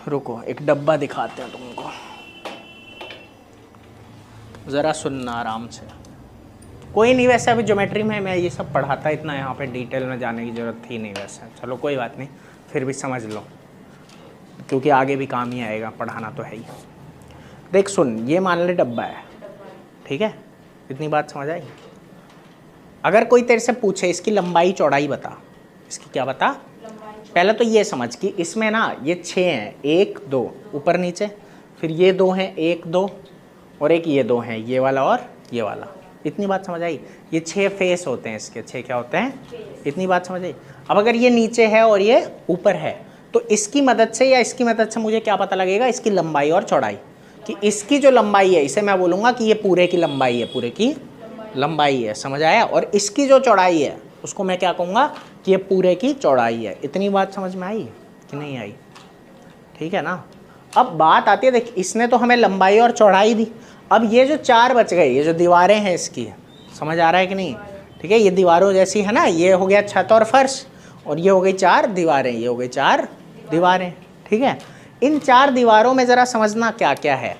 रुको एक डब्बा दिखाते हैं तुमको, ज़रा सुनना आराम से। कोई नहीं, वैसे अभी ज्योमेट्री में मैं ये सब पढ़ाता, इतना यहाँ पे डिटेल में जाने की ज़रूरत थी नहीं वैसे। चलो कोई बात नहीं, फिर भी समझ लो क्योंकि आगे भी काम ही आएगा, पढ़ाना तो है ही। देख सुन, ये मान ले डब्बा है, ठीक है, इतनी बात समझ आई। अगर कोई तेरे से पूछे इसकी लंबाई चौड़ाई बता, इसकी क्या बता, पहले तो ये समझ कि इसमें ना ये 6 हैं, 1 2 ऊपर नीचे, फिर ये 2 हैं 1 2, और एक ये 2 हैं, ये वाला और ये वाला। इतनी बात समझ आई। ये 6 फेस होते हैं इसके, 6 क्या होते हैं, इतनी बात समझ आई। अब अगर ये नीचे है और ये ऊपर है तो इसकी मदद से या इसकी मदद से मुझे क्या पता लगेगा, इसकी लंबाई और चौड़ाई। कि इसकी जो लंबाई है इसे मैं बोलूँगा कि ये पूरे की लंबाई है, पूरे की लंबाई है, समझ आया। और इसकी जो चौड़ाई है उसको मैं क्या कहूँगा कि ये पूरे की चौड़ाई है। इतनी बात समझ में आई कि नहीं आई, ठीक है ना। अब बात आती है, देख इसने तो हमें लंबाई और चौड़ाई दी, अब ये जो 4 बच गए, ये जो दीवारें हैं इसकी, समझ आ रहा है कि नहीं, ठीक है। ये दीवारों जैसी है ना, ये हो गया छत और फर्श, और ये हो गई 4 दीवारें, ये हो गई 4 दीवारें, ठीक है। इन 4 दीवारों में ज़रा समझना क्या क्या है।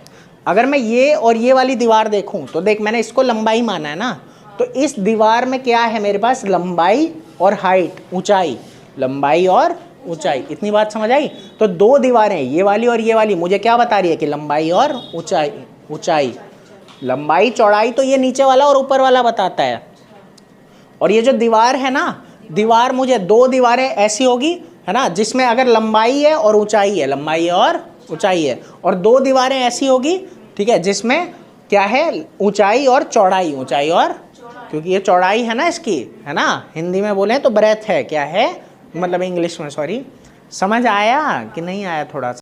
अगर मैं ये और ये वाली दीवार देखूं तो देख मैंने इसको लंबाई माना है ना, तो इस दीवार में क्या है मेरे पास, लंबाई और हाइट, ऊंचाई, लंबाई और ऊंचाई। इतनी बात समझ आई। तो 2 दीवारें, ये वाली और ये वाली, मुझे क्या बता रही है कि लंबाई और ऊंचाई, ऊंचाई लंबाई चौड़ाई तो ये नीचे वाला और ऊपर वाला बताता है। और ये जो दीवार है ना, दीवार मुझे 2 दीवारें ऐसी होगी है ना, जिसमें अगर लंबाई है और ऊंचाई है, लंबाई और ऊंचाई है, और 2 दीवारें ऐसी होगी, ठीक है, जिसमें क्या है, ऊंचाई और चौड़ाई, ऊंचाई और, क्योंकि ये चौड़ाई है ना इसकी, है ना, हिंदी में बोले तो ब्रेथ है, क्या है मतलब इंग्लिश में, सॉरी। समझ आया कि नहीं आया थोड़ा सा।